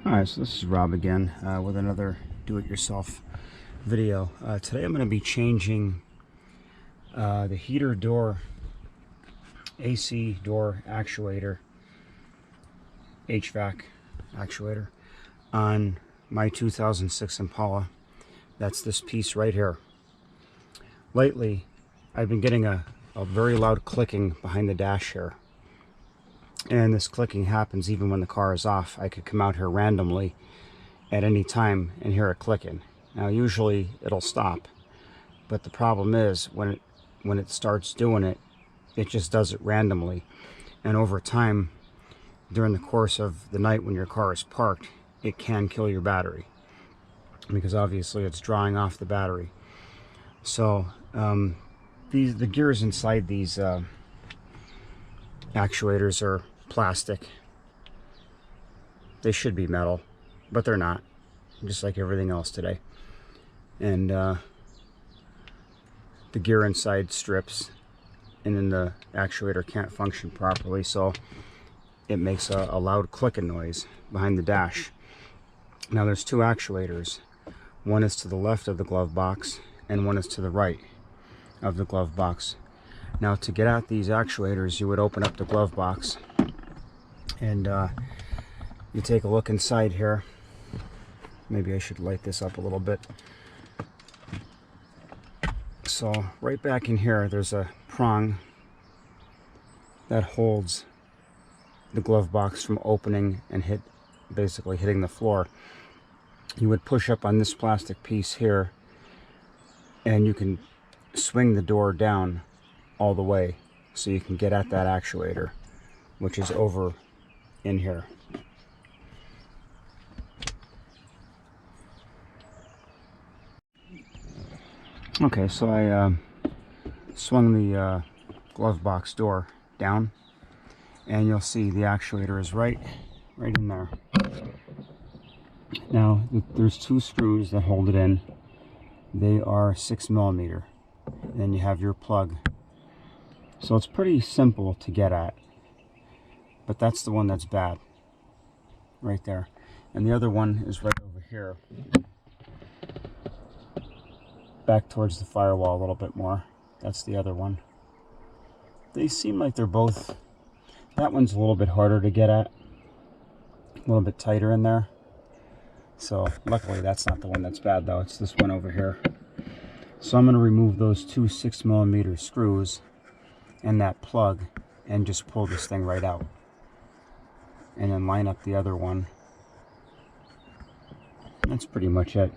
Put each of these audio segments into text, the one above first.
Alright, so this is Rob again with another do-it-yourself video. Today I'm going to be changing the heater door, AC door actuator, HVAC actuator on my 2006 Impala. That's this piece right here. Lately, I've been getting a very loud clicking behind the dash here. And this clicking happens even when the car is off. I could come out here randomly at any time and hear it clicking. Now usually it'll stop, but the problem is when it starts doing it, it just does it randomly. And over time, during the course of the night when your car is parked, it can kill your battery, because obviously it's drawing off the battery. So the gears inside these actuators are plastic. They should be metal, but they're not, just like everything else today. And the gear inside strips, and then the actuator can't function properly, so it makes a loud clicking noise behind the dash. Now there's two actuators. One is to the left of the glove box and one is to the right of the glove box. Now to get at these actuators, you would open up the glove box and you take a look inside here. Maybe I should light this up a little bit. So right back in here, there's a prong that holds the glove box from opening and basically hitting the floor. You would push up on this plastic piece here and you can swing the door down all the way so you can get at that actuator, which is over in here. Okay, so I swung the glove box door down, and you'll see the actuator is right in there. Now there's two screws that hold it in. They are 6mm. And then you have your plug. So it's pretty simple to get at, but that's the one that's bad right there. And the other one is right over here, back towards the firewall a little bit more. That's the other one. They seem like they're both, that one's a little bit harder to get at, a little bit tighter in there. So luckily that's not the one that's bad though, it's this one over here. So I'm going to remove those two 6mm screws and that plug and just pull this thing right out, and then line up the other one. That's pretty much it.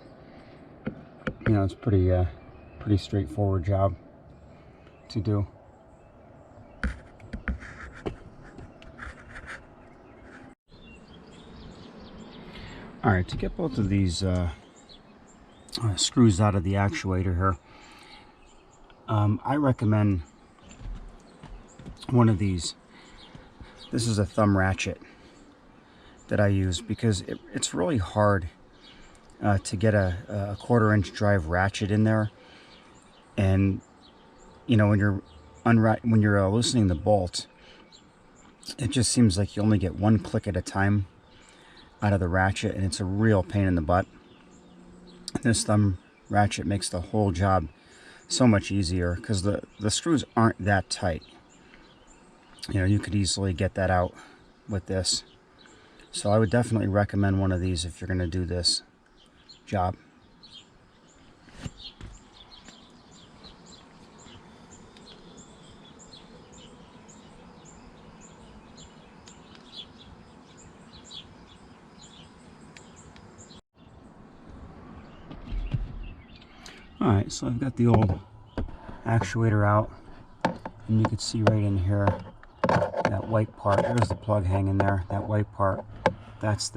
You know, it's pretty straightforward job to do. All right, to get both of these screws out of the actuator here, I recommend one of these. This is a thumb ratchet that I use because it's really hard to get a 1/4-inch drive ratchet in there. And you know, when you're loosening the bolt, it just seems like you only get one click at a time out of the ratchet, and it's a real pain in the butt. This thumb ratchet makes the whole job so much easier because the screws aren't that tight. You know, you could easily get that out with this. So I would definitely recommend one of these if you're going to do this job. Alright, so I've got the old actuator out, and you can see right in here, that white part, there's the plug hanging there, that white part, that's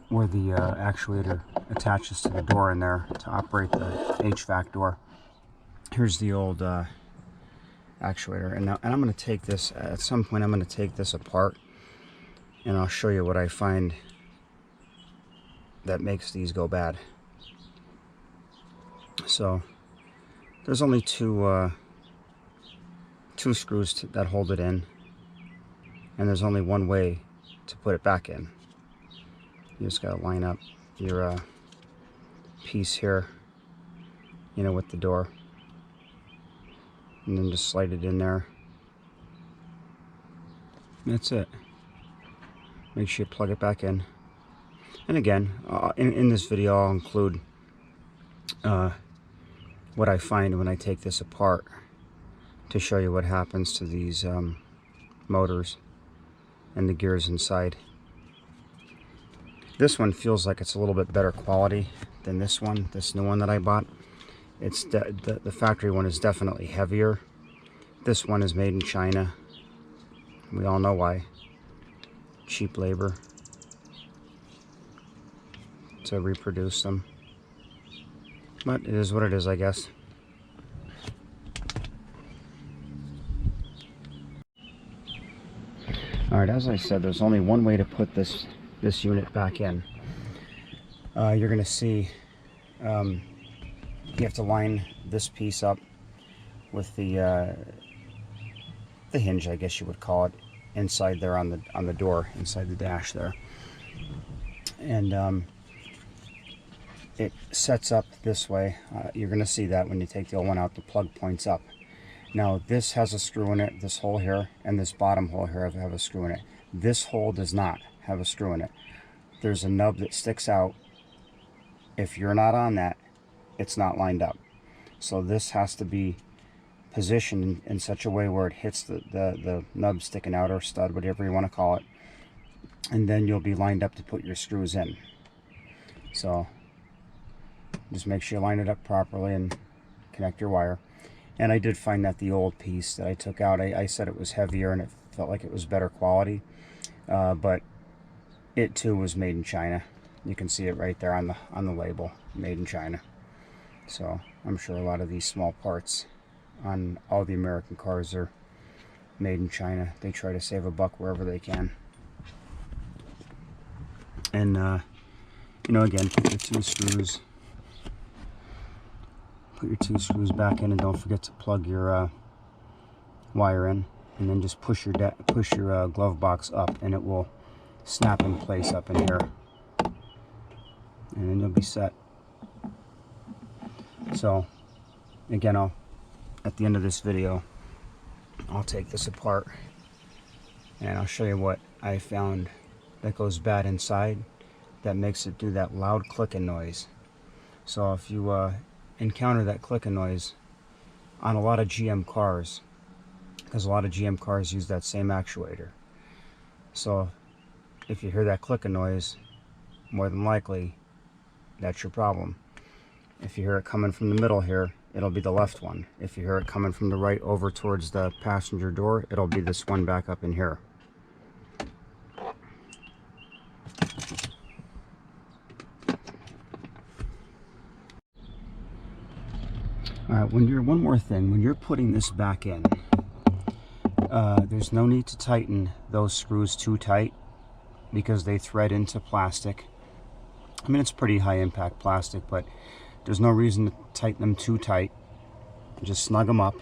where the actuator attaches to the door in there to operate the HVAC door. Here's the old actuator, and I'm going to take this, at some point I'm going to take this apart, and I'll show you what I find that makes these go bad. So there's only two screws that hold it in, and there's only one way to put it back in. You just got to line up your piece here, you know, with the door, and then just slide it in there. That's it. Make sure you plug it back in. And again, in this video I'll include what I find when I take this apart to show you what happens to these motors and the gears inside. This one feels like it's a little bit better quality than this one, this new one that I bought. It's the factory one is definitely heavier. This one is made in China. We all know why. Cheap labor to reproduce them. But it is what it is, I guess. Alright, as I said, there's only one way to put this unit back in. You're going to see you have to line this piece up with the hinge, I guess you would call it, inside there on the door, inside the dash there. And it sets up this way. You're going to see that when you take the old one out, the plug points up. Now this has a screw in it, this hole here, and this bottom hole here have a screw in it. This hole does not have a screw in it. There's a nub that sticks out. If you're not on that, it's not lined up. So this has to be positioned in such a way where it hits the nub sticking out, or stud, whatever you want to call it, and then you'll be lined up to put your screws in. So just make sure you line it up properly and connect your wire. And I did find that the old piece that I took out, I said it was heavier and it felt like it was better quality, but it too was made in China. You can see it right there on the label, made in China. So I'm sure a lot of these small parts on all the American cars are made in China. They try to save a buck wherever they can. And you know, again, put your two screws back in, and don't forget to plug your wire in, and then just push your glove box up, and it will snap in place up in here, and then you'll be set. So again, at the end of this video, I'll take this apart and I'll show you what I found that goes bad inside that makes it do that loud clicking noise. So if you encounter that clicking noise on a lot of GM cars, because a lot of GM cars use that same actuator, so if you hear that clicking noise, more than likely that's your problem. If you hear it coming from the middle here, it'll be the left one. If you hear it coming from the right over towards the passenger door, it'll be this one back up in here. Alright, one more thing, when you're putting this back in, there's no need to tighten those screws too tight, because they thread into plastic. I mean, it's pretty high impact plastic, but there's no reason to tighten them too tight. Just snug them up.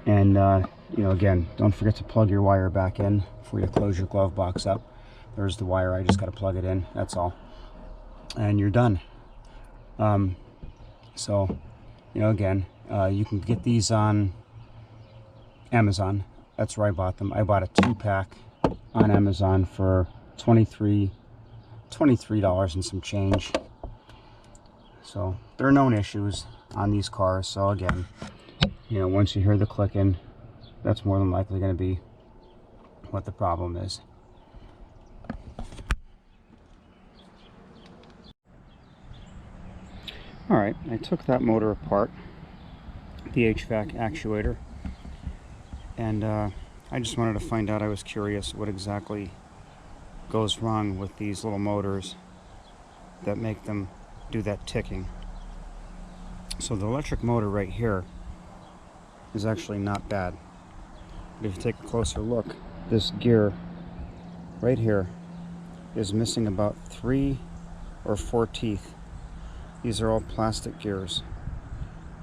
And you know, again, don't forget to plug your wire back in before you close your glove box up. There's the wire, I just got to plug it in, that's all. And you're done. So, you know, again, you can get these on Amazon. That's where I bought them. I bought a 2-pack on Amazon for $23 and some change. So there are known issues on these cars. So again, you know, once you hear the clicking, that's more than likely going to be what the problem is. Alright, I took that motor apart, the HVAC actuator, and I just wanted to find out, I was curious what exactly goes wrong with these little motors that make them do that ticking. So the electric motor right here is actually not bad, but if you take a closer look, this gear right here is missing about 3 or 4 teeth. These are all plastic gears.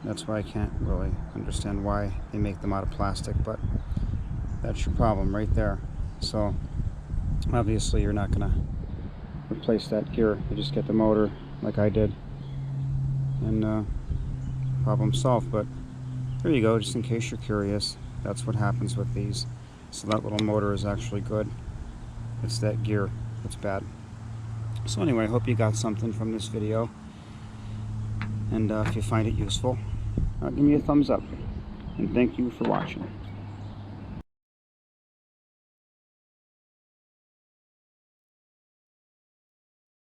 That's why I can't really understand why they make them out of plastic, but that's your problem right there. So obviously you're not gonna replace that gear. You just get the motor like I did, and problem solved. But there you go, just in case you're curious, that's what happens with these. So that little motor is actually good. It's that gear that's bad. So anyway, I hope you got something from this video, and if you find it useful, give me a thumbs up, and thank you for watching.